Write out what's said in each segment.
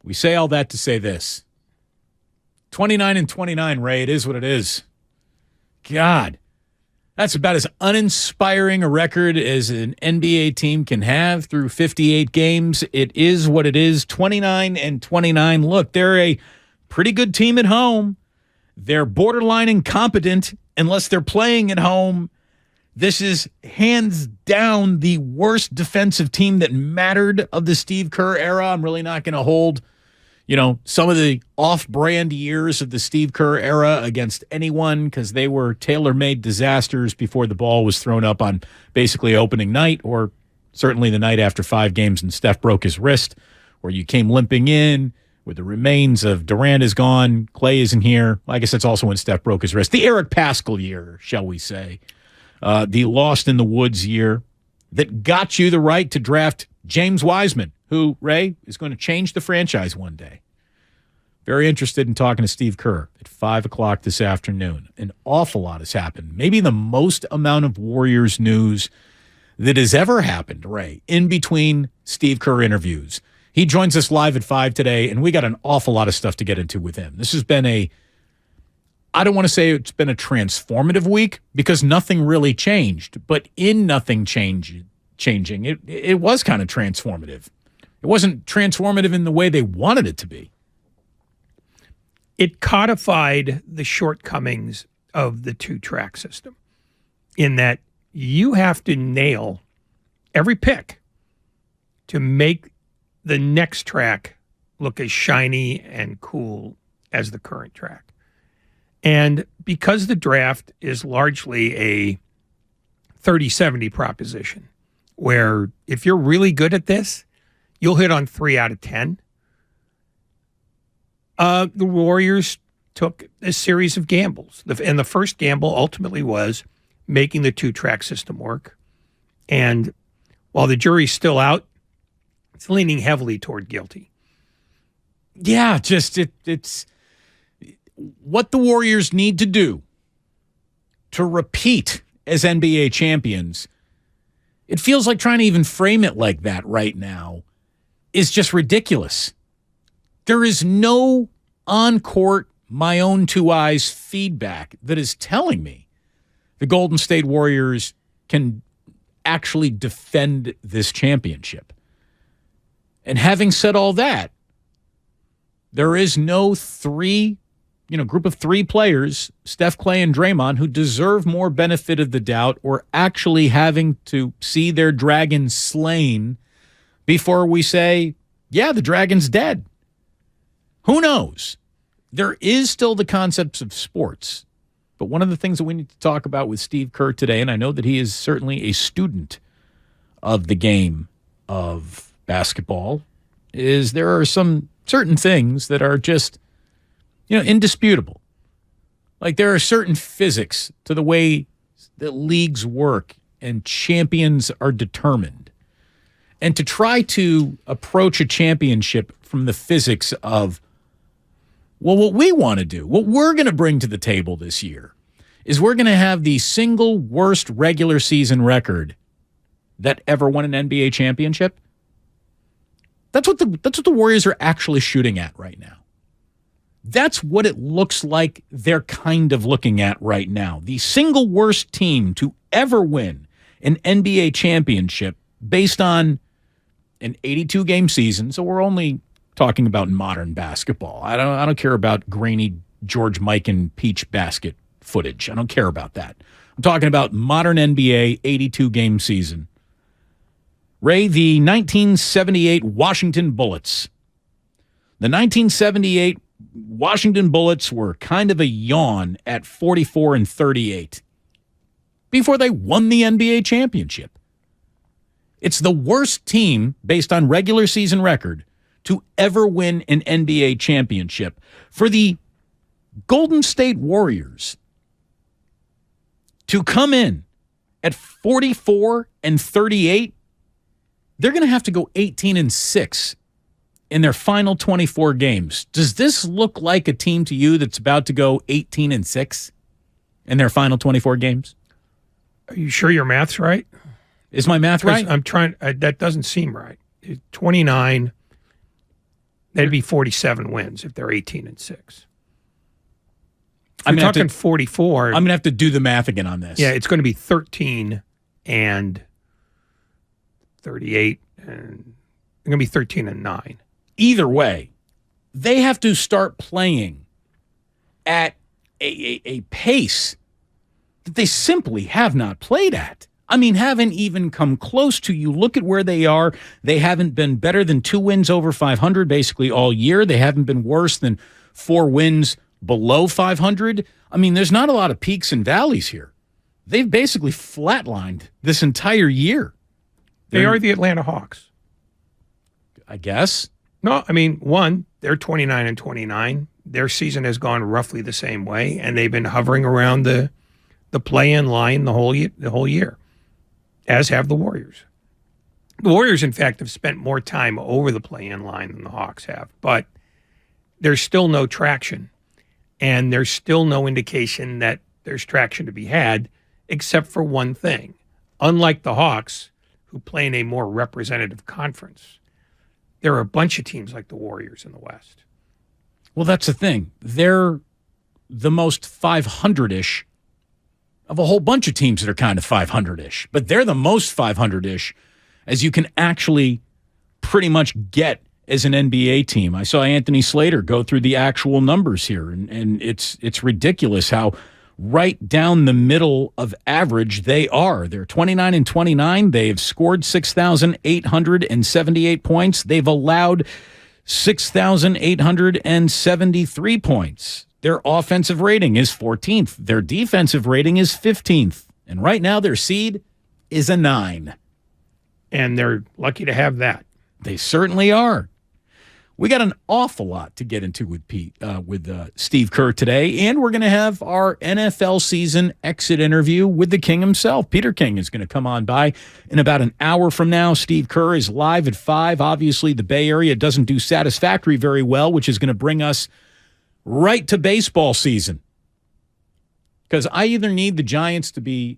We say all that to say this. 29-29, Ray. It is what it is. God, that's about as uninspiring a record as an NBA team can have through 58 games. It is what it is. 29-29. Look, they're a pretty good team at home. They're borderline incompetent unless they're playing at home. This is hands down the worst defensive team that mattered of the Steve Kerr era. I'm really not going to hold, some of the off-brand years of the Steve Kerr era against anyone because they were tailor-made disasters before the ball was thrown up on basically opening night, or certainly the night after 5 games and Steph broke his wrist, where you came limping in with the remains of Durant is gone, Clay isn't here. I guess that's also when Steph broke his wrist. The Eric Paschall year, shall we say. The Lost in the Woods year that got you the right to draft James Wiseman, who, Ray, is going to change the franchise one day. Very interested in talking to Steve Kerr at 5 o'clock this afternoon. An awful lot has happened. Maybe the most amount of Warriors news that has ever happened, Ray, in between Steve Kerr interviews. He joins us live at 5 today, and we got an awful lot of stuff to get into with him. This has been I don't want to say it's been a transformative week because nothing really changed, but in nothing changing, it was kind of transformative. It wasn't transformative in the way they wanted it to be. It codified the shortcomings of the 2-track system in that you have to nail every pick to make the next track look as shiny and cool as the current track. And because the draft is largely a 30-70 proposition, where if you're really good at this, you'll hit on 3 out of 10. The Warriors took a series of gambles. And the first gamble ultimately was making the 2-track system work. And while the jury's still out, it's leaning heavily toward guilty. Yeah, it's what the Warriors need to do to repeat as NBA champions. It feels like trying to even frame it like that right now is just ridiculous. There is no on-court, my own 2 eyes feedback that is telling me the Golden State Warriors can actually defend this championship. And having said all that, there is no group of 3 players, Steph, Clay, and Draymond, who deserve more benefit of the doubt or actually having to see their dragon slain before we say, yeah, the dragon's dead. Who knows? There is still the concepts of sports. But one of the things that we need to talk about with Steve Kerr today, and I know that he is certainly a student of the game of basketball, is there are some certain things that are just, indisputable. Like there are certain physics to the way that leagues work and champions are determined. And to try to approach a championship from the physics of, well, what we want to do, what we're going to bring to the table this year is we're going to have the single worst regular season record that ever won an NBA championship. That's what the Warriors are actually shooting at right now. That's what it looks like they're kind of looking at right now. The single worst team to ever win an NBA championship based on an 82-game season. So we're only talking about modern basketball. I don't care about grainy George Mikan peach basket footage. I don't care about that. I'm talking about modern NBA 82-game season. Ray, the 1978 Washington Bullets. The 1978 Washington Bullets were kind of a yawn at 44-38 before they won the NBA championship. It's the worst team based on regular season record to ever win an NBA championship. For the Golden State Warriors to come in at 44-38, they're going to have to go 18-6 in their final 24 games. Does this look like a team to you that's about to go 18-6 in their final 24 games? Are you sure your math's right? Is my math right? I'm trying. That doesn't seem right. 29. That'd be 47 wins if they're 18-6. I'm talking 44. I'm going to have to do the math again on this. Yeah, it's going to be 13 and 38, and it's going to be 13 and 9. Either way, they have to start playing at a pace that they simply have not played at. I mean, haven't even come close to. You look at where they are. They haven't been better than 2 wins over 500 basically all year. They haven't been worse than 4 wins below 500. I mean, there's not a lot of peaks and valleys here. They've basically flatlined this entire year. They are the Atlanta Hawks. I guess. No, I mean, one, they're 29 and 29. Their season has gone roughly the same way, and they've been hovering around the play-in line the whole year, as have the Warriors. The Warriors, in fact, have spent more time over the play-in line than the Hawks have, but there's still no traction, and there's still no indication that there's traction to be had, except for one thing. Unlike the Hawks, who play in a more representative conference, there are a bunch of teams like the Warriors in the West. Well, that's the thing. They're the most 500-ish of a whole bunch of teams that are kind of 500-ish. But they're the most 500-ish as you can actually pretty much get as an NBA team. I saw Anthony Slater go through the actual numbers here, and it's ridiculous how right down the middle of average they are. They're 29 and 29. They've scored 6,878 points. They've allowed 6,873 points. Their offensive rating is 14th. Their defensive rating is 15th. And right now their seed is a 9. And they're lucky to have that. They certainly are. We got an awful lot to get into with Steve Kerr today, and we're going to have our NFL season exit interview with the King himself. Peter King is going to come on by in about an hour from now. Steve Kerr is live at 5. Obviously, the Bay Area doesn't do satisfactory very well, which is going to bring us right to baseball season. Because I either need the Giants to be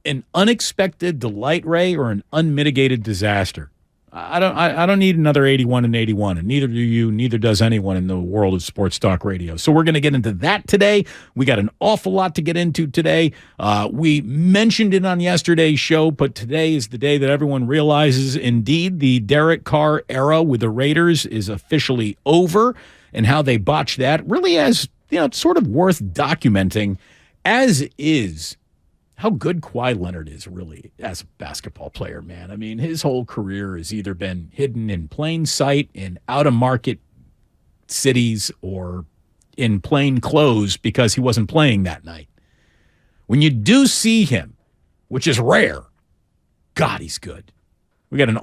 an unexpected delight ray or an unmitigated disaster. I don't need another 81 and 81, and neither do you, neither does anyone in the world of sports talk radio. So we're going to get into that today. We got an awful lot to get into today. We mentioned it on yesterday's show, but today is the day that everyone realizes, indeed, the Derek Carr era with the Raiders is officially over, and how they botched that really as, it's sort of worth documenting, as is how good Kawhi Leonard is really as a basketball player, man. I mean, his whole career has either been hidden in plain sight in out-of-market cities or in plain clothes because he wasn't playing that night. When you do see him, which is rare, God, he's good. We got an